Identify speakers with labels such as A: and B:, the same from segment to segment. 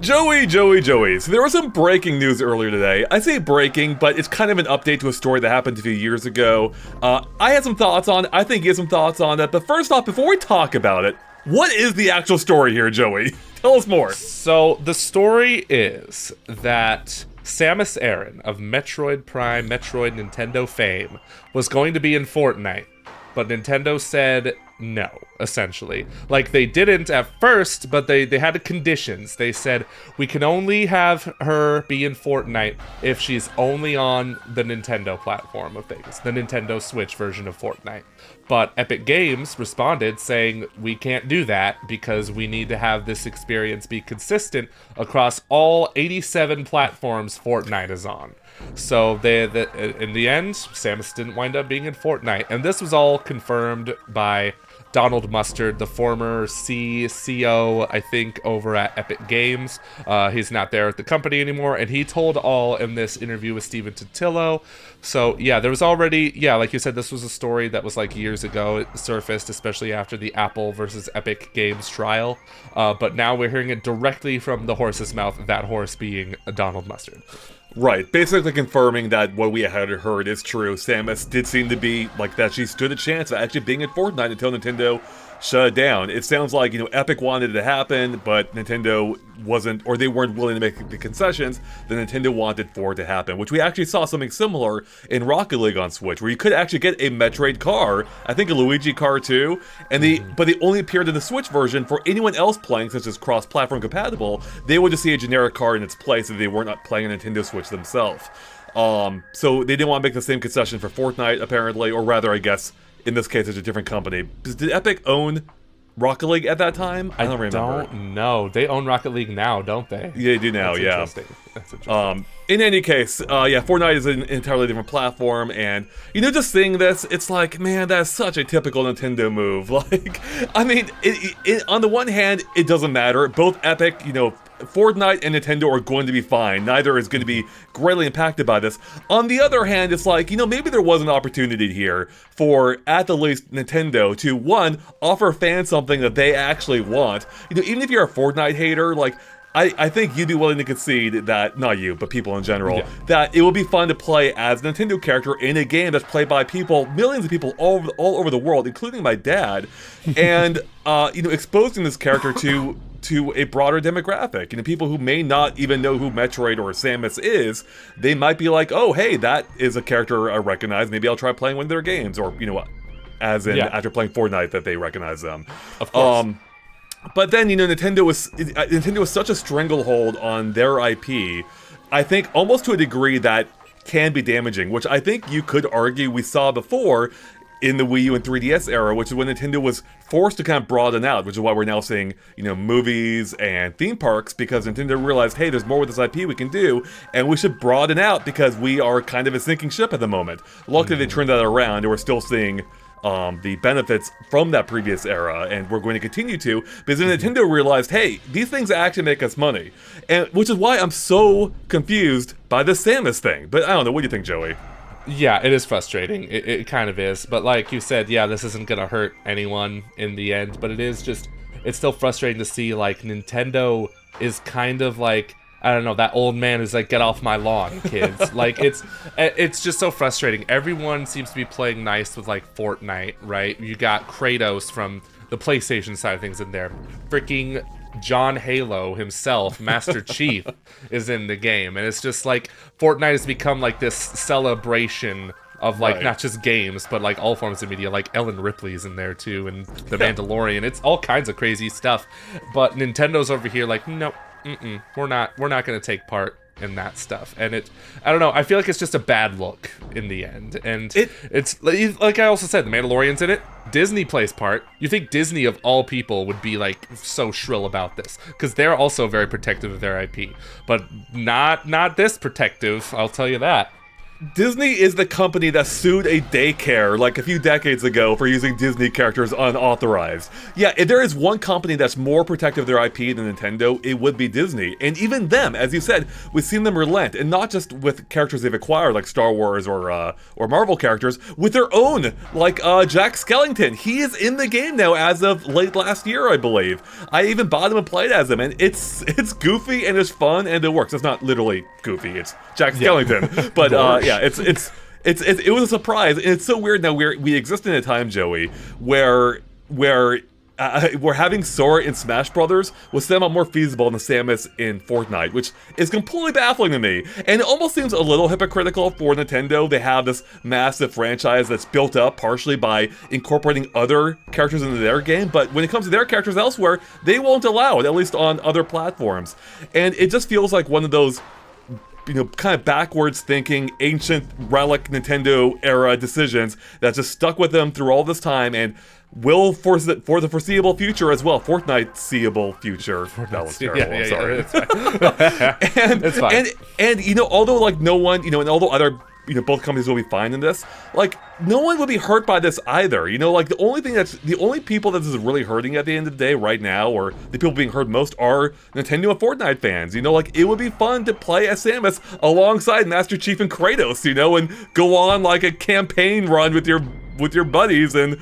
A: Joey. So there was some breaking news earlier today. I say breaking, but it's kind of an update to a story that happened a few years ago. I had some thoughts on it. I think you have some thoughts on it. But first off, before we talk about it, what is the actual story here, Joey? Tell us more.
B: So the story is that Samus Aran of Metroid Prime, Metroid Nintendo fame was going to be in Fortnite, but Nintendo said no, essentially. Like, they didn't at first, but they had conditions. They said, we can only have her be in Fortnite if she's only on the Nintendo platform of things, the Nintendo Switch version of Fortnite. But Epic Games responded saying, we can't do that because we need to have this experience be consistent across all 87 platforms Fortnite is on. So in the end, Samus didn't wind up being in Fortnite. And this was all confirmed by Donald Mustard, the former CCO, I think, over at Epic Games. He's not there at the company anymore, and he told all in this interview with Steven Totillo. So, yeah, there was already, like you said, this was a story that was like years ago. It surfaced, especially after the Apple versus Epic Games trial. But now we're hearing it directly from the horse's mouth, that horse being Donald Mustard.
A: Right, basically confirming that what we had heard is true. Samus did seem to be like that. She stood a chance of actually being in Fortnite until Nintendo shut it down. It sounds like, Epic wanted it to happen, but Nintendo wasn't, or they weren't willing to make the concessions that Nintendo wanted for it to happen, which we actually saw something similar in Rocket League on Switch, where you could actually get a Metroid car, I think a Luigi car too, and but they only appeared in the Switch version. For anyone else playing, such as cross-platform compatible, they would just see a generic car in its place if they were not playing a Nintendo Switch themselves. So they didn't want to make the same concession for Fortnite, apparently, or rather, I guess, in this case, it's a different company. Did Epic own Rocket League at that time? I don't remember.
B: I don't know. They own Rocket League now, don't they?
A: Yeah, they do now,
B: That's interesting.
A: In any case, Fortnite is an entirely different platform, and, just seeing this, it's like, man, that's such a typical Nintendo move. Like, I mean, on the one hand, it doesn't matter. Both Epic, Fortnite and Nintendo are going to be fine. Neither is going to be greatly impacted by this. On the other hand, it's like, maybe there was an opportunity here for, at the least, Nintendo to, one, offer fans something that they actually want. Even if you're a Fortnite hater, like, I think you'd be willing to concede that, not you, but people in general, that it would be fun to play as a Nintendo character in a game that's played by people, millions of people all over the world, including my dad, and, exposing this character to a broader demographic. People who may not even know who Metroid or Samus is, they might be like, oh, hey, that is a character I recognize, maybe I'll try playing one of their games, or, as in, after playing Fortnite, that they recognize them.
B: Of course.
A: But then, Nintendo was such a stranglehold on their IP, I think almost to a degree that can be damaging, which I think you could argue we saw before in the Wii U and 3DS era, which is when Nintendo was forced to kind of broaden out, which is why we're now seeing, movies and theme parks, because Nintendo realized, hey, there's more with this IP we can do, and we should broaden out because we are kind of a sinking ship at the moment. Luckily, they turned that around, and we're still seeing the benefits from that previous era, and we're going to continue to, because then Nintendo realized, hey, these things actually make us money, and which is why I'm so confused by the Samus thing. But I don't know, what do you think, Joey?
B: Yeah, it is frustrating. It kind of is. But like you said, this isn't going to hurt anyone in the end, but it's still frustrating to see, like, Nintendo is kind of like, I don't know, that old man who's like, get off my lawn, kids. Like, it's just so frustrating. Everyone seems to be playing nice with, like, Fortnite, right? You got Kratos from the PlayStation side of things in there. Freaking John Halo himself, Master Chief, is in the game. And it's just like, Fortnite has become like this celebration of, like, not just games, but like all forms of media. Like Ellen Ripley's in there too, and The Mandalorian. It's all kinds of crazy stuff. But Nintendo's over here like, nope. We're not going to take part in that stuff, and I don't know, I feel like it's just a bad look in the end, and it's like I also said, the Mandalorian's in it, Disney plays part. You think Disney of all people would be like so shrill about this, because they're also very protective of their IP, but not this protective, I'll tell you that.
A: Disney is the company that sued a daycare like a few decades ago for using Disney characters unauthorized. Yeah, if there is one company that's more protective of their IP than Nintendo, it would be Disney. And even them, as you said, we've seen them relent, and not just with characters they've acquired like Star Wars or Marvel characters, with their own, like Jack Skellington. He is in the game now as of late last year, I believe. I even bought him and played as him, and it's goofy and it's fun and it works. It's not literally goofy, it's Jack Skellington, but yeah, it was a surprise, and it's so weird now. We exist in a time, Joey, where having Sora in Smash Brothers was somehow more feasible than Samus in Fortnite, which is completely baffling to me. And it almost seems a little hypocritical for Nintendo. They have this massive franchise that's built up partially by incorporating other characters into their game, but when it comes to their characters elsewhere, they won't allow it, at least on other platforms. And it just feels like one of those, kind of backwards thinking, ancient relic Nintendo era decisions that just stuck with them through all this time and will for the foreseeable future as well. Fortnite-seeable future. That was terrible. I'm sorry.
B: It's fine. It's fine.
A: And although like no one, and although other both companies will be fine in this, like no one would be hurt by this either. Like the only people that this is really hurting at the end of the day right now, or the people being hurt most, are Nintendo and Fortnite fans. Like it would be fun to play as Samus alongside Master Chief and Kratos, and go on like a campaign run with your buddies and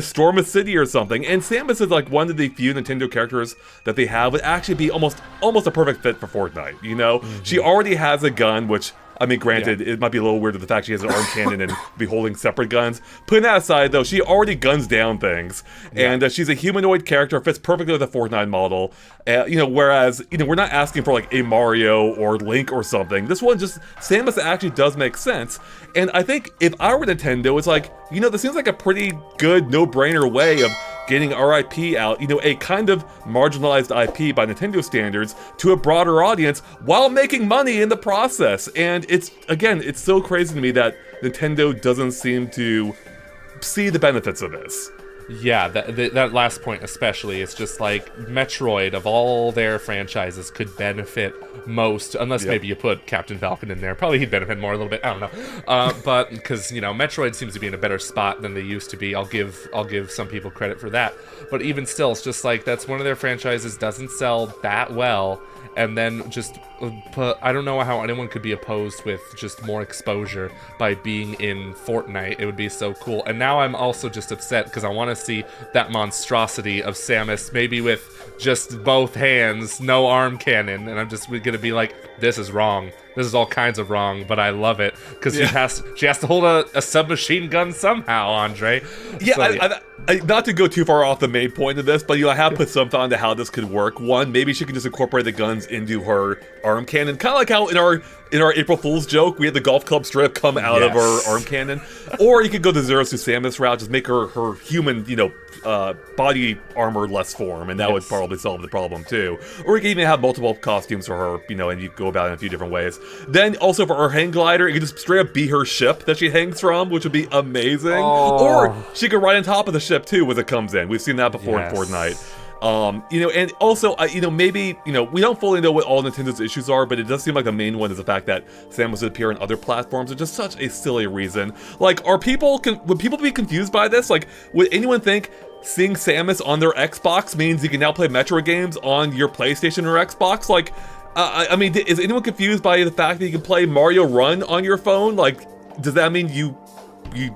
A: storm a city or something. And Samus is like one of the few Nintendo characters that they have would actually be almost a perfect fit for Fortnite. She already has a gun, which, I mean, granted, it might be a little weird with the fact she has an arm cannon and be holding separate guns. Putting that aside, though, she already guns down things. And she's a humanoid character, fits perfectly with the Fortnite model. Whereas, we're not asking for, like, a Mario or Link or something. This one Samus actually does make sense. And I think if I were Nintendo, it's like, this seems like a pretty good no-brainer way of getting our IP out, a kind of marginalized IP by Nintendo standards, to a broader audience while making money in the process. And it's so crazy to me that Nintendo doesn't seem to see the benefits of this.
B: Yeah, that last point especially, it's just like Metroid, of all their franchises, could benefit most, unless maybe you put Captain Falcon in there. Probably he'd benefit more a little bit, I don't know. But because, Metroid seems to be in a better spot than they used to be. I'll give some people credit for that. But even still, it's just like, that's one of their franchises, doesn't sell that well, and then just I don't know how anyone could be opposed with just more exposure by being in Fortnite. It would be so cool. And now I'm also just upset because I want to see that monstrosity of Samus, maybe with just both hands, no arm cannon, and I'm just gonna be like, this is wrong. This is all kinds of wrong, but I love it because she has to hold a submachine gun somehow, Andre.
A: Yeah,
B: So,
A: I, not to go too far off the main point of this, but I have put some thought into how this could work. One, maybe she can just incorporate the guns into her arm cannon, kind of like how in our April Fool's joke we had the golf club strip come out of her arm cannon. Or you could go the Zero Suit Samus route, just make her human, body armor less form, and that would probably solve the problem too. Or you can even have multiple costumes for her, and you go about it in a few different ways. Then also for her hang glider, you can just straight up be her ship that she hangs from, which would be amazing. Or she could ride on top of the ship too as it comes in. We've seen that before in Fortnite. And also, maybe, we don't fully know what all Nintendo's issues are, but it does seem like the main one is the fact that Samus would appear on other platforms, which is such a silly reason. Like, would people be confused by this? Like, would anyone think seeing Samus on their Xbox means you can now play Metroid games on your PlayStation or Xbox? Like, I mean, is anyone confused by the fact that you can play Mario Run on your phone? Like, does that mean you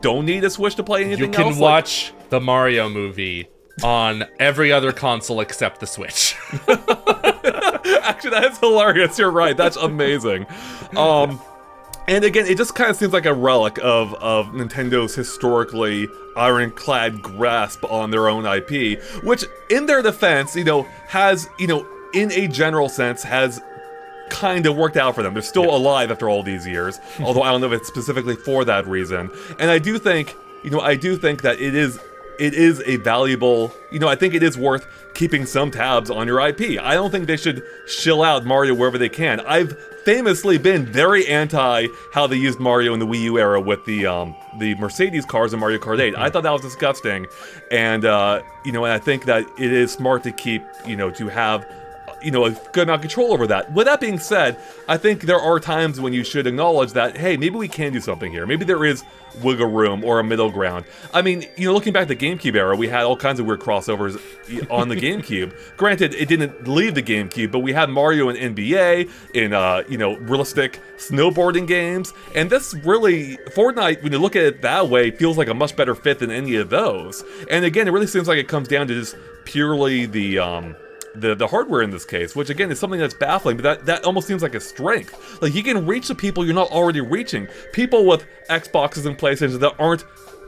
A: don't need a Switch to play anything else?
B: You can watch the Mario movie on every other console except the Switch.
A: Actually, that is hilarious. You're right. That's amazing. And again, it just kind of seems like a relic of Nintendo's historically ironclad grasp on their own IP, which, in their defense, has, in a general sense, has kind of worked out for them. They're still alive after all these years, although I don't know if it's specifically for that reason. And I do think that it is a valuable, I think it is worth keeping some tabs on your IP. I don't think they should shill out Mario wherever they can. I've famously been very anti how they used Mario in the Wii U era with the Mercedes cars in Mario Kart 8. I thought that was disgusting. And, and I think that it is smart to keep, to have a good amount of control over that. With that being said, I think there are times when you should acknowledge that, hey, maybe we can do something here. Maybe there is wiggle room or a middle ground. I mean, looking back at the GameCube era, we had all kinds of weird crossovers on the GameCube. Granted, it didn't leave the GameCube, but we had Mario and NBA in, realistic snowboarding games. And this really, Fortnite, when you look at it that way, feels like a much better fit than any of those. And again, it really seems like it comes down to just purely the hardware in this case, which again is something that's baffling, but that almost seems like a strength. Like, you can reach the people you're not already reaching. People with Xboxes and PlayStations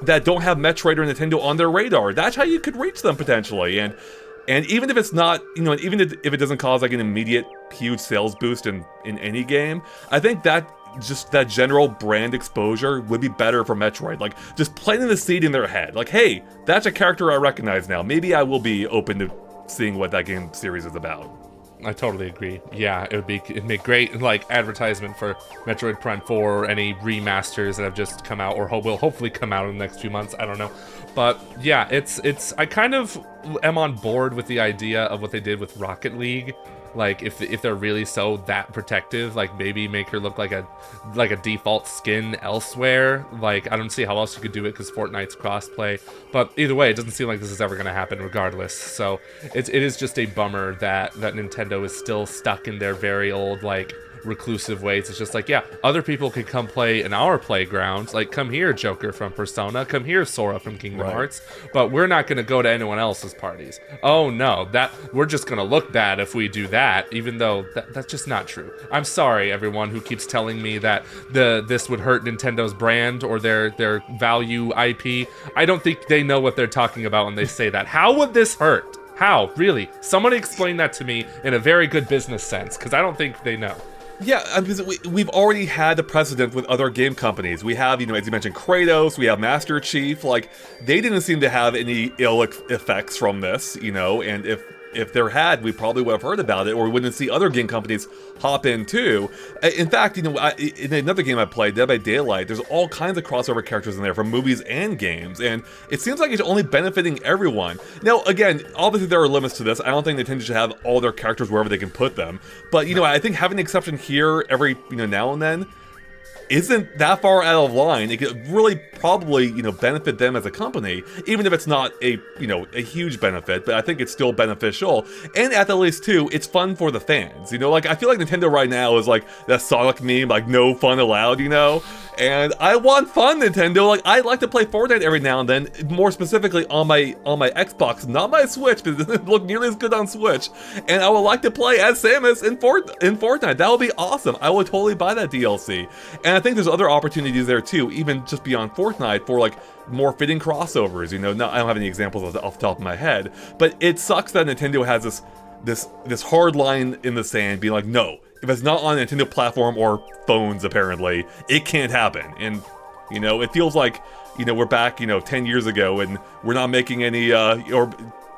A: that don't have Metroid or Nintendo on their radar. That's how you could reach them potentially. And even if it's not, even if it doesn't cause like an immediate huge sales boost in any game, I think that just that general brand exposure would be better for Metroid. Like, just planting the seed in their head. Like, hey, that's a character I recognize now. Maybe I will be open to seeing what that game series is about.
B: I totally agree. Yeah, it'd make great like advertisement for Metroid Prime 4 or any remasters that have just come out or will hopefully come out in the next few months. I don't know. But yeah, it's I kind of am on board with the idea of what they did with Rocket League. Like, if they're really so that protective, like maybe make her look like a default skin elsewhere. Like, I don't see how else you could do it because Fortnite's crossplay. But either way, it doesn't seem like this is ever going to happen regardless. So it is just a bummer that Nintendo is still stuck in their very old, like, reclusive ways. It's just like, yeah, other people could come play in our playground. Like, come here, Joker from Persona. Come here, Sora from Kingdom Hearts. But we're not going to go to anyone else's parties. Oh no, we're just going to look bad if we do that, even though that's just not true. I'm sorry, everyone who keeps telling me that this would hurt Nintendo's brand or their value IP. I don't think they know what they're talking about when they say that. How would this hurt? How? Really? Somebody explain that to me in a very good business sense, because I don't think they know.
A: Yeah, because we've already had the precedent with other game companies. We have, as you mentioned, Kratos, we have Master Chief. Like, they didn't seem to have any ill effects from this, and if there had, we probably would have heard about it, or we wouldn't see other game companies hop in too. In fact, in another game I played, Dead by Daylight, there's all kinds of crossover characters in there from movies and games, and it seems like it's only benefiting everyone. Now, again, obviously there are limits to this. I don't think Nintendo should have all their characters wherever they can put them, but I think having an exception here every now and then isn't that far out of line. It could really probably, benefit them as a company, even if it's not a huge benefit, but I think it's still beneficial. And at the least too, it's fun for the fans, like, I feel like Nintendo right now is like that Sonic meme, like, no fun allowed, and I want fun, Nintendo. Like, I like to play Fortnite every now and then, more specifically on my Xbox, not my Switch, because it doesn't look nearly as good on Switch, and I would like to play as Samus in Fortnite. That would be awesome. I would totally buy that DLC. And I think there's other opportunities there too, even just beyond Fortnite, for like more fitting crossovers. I don't have any examples off the top of my head, but it sucks that Nintendo has this hard line in the sand, being like, no, if it's not on a Nintendo platform or phones, apparently, it can't happen. And it feels like we're back 10 years ago, and we're not making any or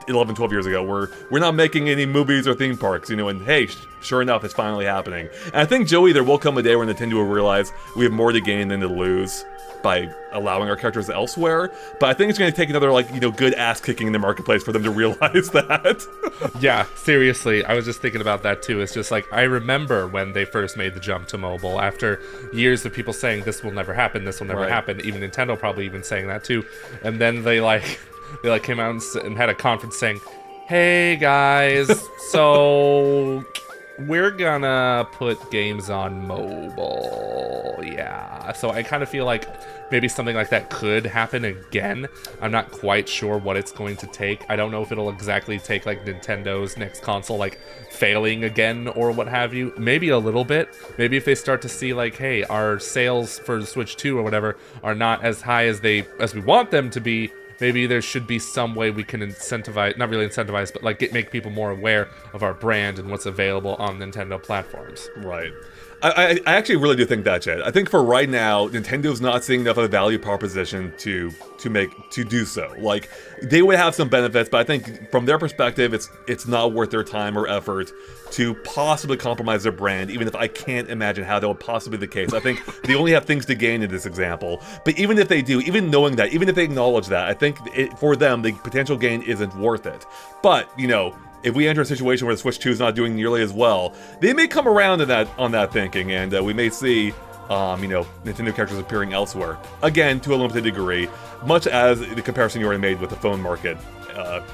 A: 11, 12 years ago, we're not making any movies or theme parks, and hey, sure enough, it's finally happening. And I think, Joey, there will come a day where Nintendo will realize we have more to gain than to lose by allowing our characters elsewhere, but I think it's going to take another, good ass-kicking in the marketplace for them to realize that.
B: Yeah, seriously, I was just thinking about that too. It's just like, I remember when they first made the jump to mobile, after years of people saying this will never happen, this will never happen, even Nintendo probably even saying that too, and then they came out and had a conference saying, hey guys, so we're gonna put games on mobile. Yeah, so I kind of feel like maybe something like that could happen again. I'm not quite sure what it's going to take. I don't know if it'll exactly take like Nintendo's next console like failing again or what have you. Maybe a little bit. Maybe if they start to see like, hey, our sales for the Switch 2 or whatever are not as high as we want them to be, maybe there should be some way we can incentivize, not really incentivize, but like make people more aware of our brand and what's available on Nintendo platforms.
A: Right. I actually really do think that, Jed. I think for right now, Nintendo's not seeing enough of a value proposition to do so. Like, they would have some benefits, but I think from their perspective, it's not worth their time or effort to possibly compromise their brand, even if I can't imagine how that would possibly be the case. I think they only have things to gain in this example. But even if they do, even knowing that, even if they acknowledge that, I think for them, the potential gain isn't worth it. But, you know, if we enter a situation where the Switch 2 is not doing nearly as well, they may come around on that thinking, and we may see, you know, Nintendo characters appearing elsewhere. Again, to a limited degree, much as the comparison you already made with the phone market,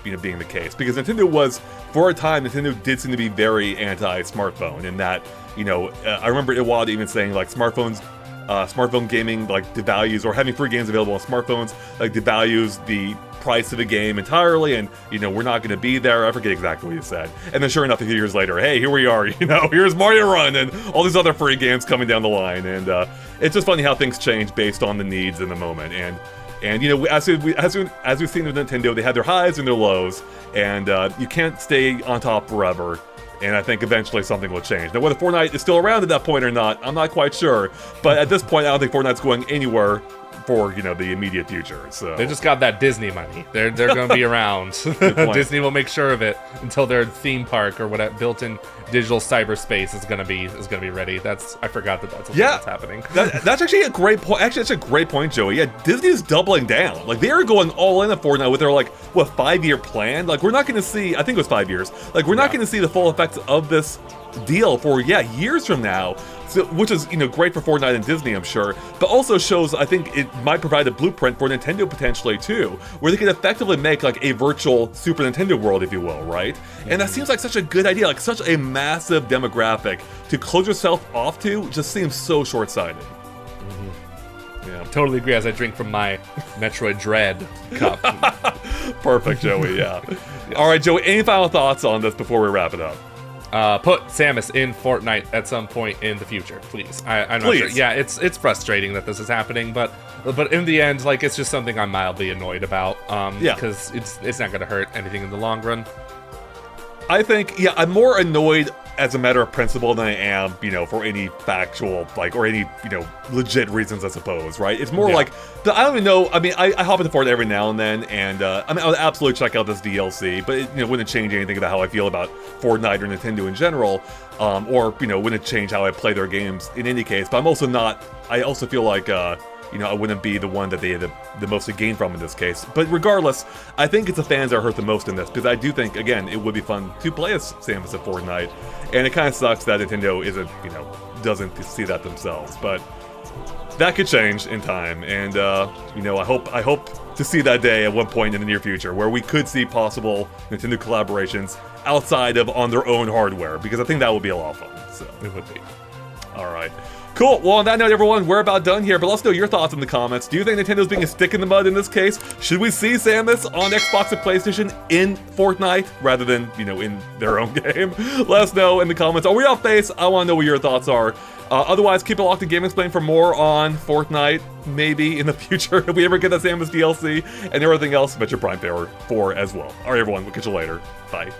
A: you know, being the case. Because Nintendo was, for a time, Nintendo did seem to be very anti-smartphone, in that, you know, I remember Iwata even saying, like, smartphone gaming, like, devalues, or having free games available on smartphones, like, devalues the price of the game entirely, and, you know, we're not going to be there. I forget exactly what he said. And then sure enough, a few years later, hey, here we are, you know, here's Mario Run and all these other free games coming down the line. And it's just funny how things change based on the needs in the moment. And you know, as we've seen with Nintendo, they had their highs and their lows, and you can't stay on top forever. And I think eventually something will change. Now, whether Fortnite is still around at that point or not, I'm not quite sure. But at this point, I don't think Fortnite's going anywhere for, you know, the immediate future. So
B: they just got that Disney money. They're going to be around. Disney will make sure of it until their theme park or whatever built-in digital cyberspace is going to be ready. I forgot that's happening.
A: That's actually a great point. Actually, that's a great point, Joey. Yeah, Disney's doubling down. Like, they are going all in at Fortnite with their, like, what, 5-year plan? Like, we're not going to see, I think it was 5 years. Like, we're not going to see the full effects of this deal for, years from now. So, which is, you know, great for Fortnite and Disney, I'm sure, but also shows, I think it might provide a blueprint for Nintendo potentially too, where they can effectively make like a virtual Super Nintendo world, if you will, right? And that seems like such a good idea, like such a massive demographic to close yourself off to just seems so short-sighted.
B: Yeah, totally agree as I drink from my Metroid Dread cup.
A: Perfect, Joey, yeah. All right, Joey, any final thoughts on this before we wrap it up?
B: Put Samus in Fortnite at some point in the future, please. I'm not sure. Yeah, it's frustrating that this is happening, but in the end, like, it's just something I'm mildly annoyed about. Because it's not going to hurt anything in the long run.
A: I think, yeah, I'm more annoyed as a matter of principle than I am, you know, for any factual, like, or any, you know, legit reasons, I suppose, right? It's more like, I don't even know, I mean, I hop into Fortnite every now and then, and, I mean, I would absolutely check out this DLC, but it, you know, wouldn't change anything about how I feel about Fortnite or Nintendo in general, or, you know, wouldn't change how I play their games in any case, but I'm also not, I also feel like, you know, I wouldn't be the one that they had the most to gain from in this case. But regardless, I think it's the fans that are hurt the most in this, because I do think, again, it would be fun to play as Samus at Fortnite, and it kind of sucks that Nintendo isn't, you know, doesn't see that themselves. But that could change in time, and, you know, I hope to see that day at one point in the near future, where we could see possible Nintendo collaborations outside of on their own hardware, because I think that would be a lot of fun. So
B: it would be.
A: All right. Cool. Well, on that note, everyone, we're about done here, but let us know your thoughts in the comments. Do you think Nintendo's being a stick in the mud in this case? Should we see Samus on Xbox and PlayStation in Fortnite rather than, you know, in their own game? Let us know in the comments. Are we off base? I want to know what your thoughts are. Otherwise, keep it locked to GameXplain for more on Fortnite, maybe in the future, if we ever get that Samus DLC, and everything else Metroid Prime 4 as well. All right, everyone, we'll catch you later. Bye.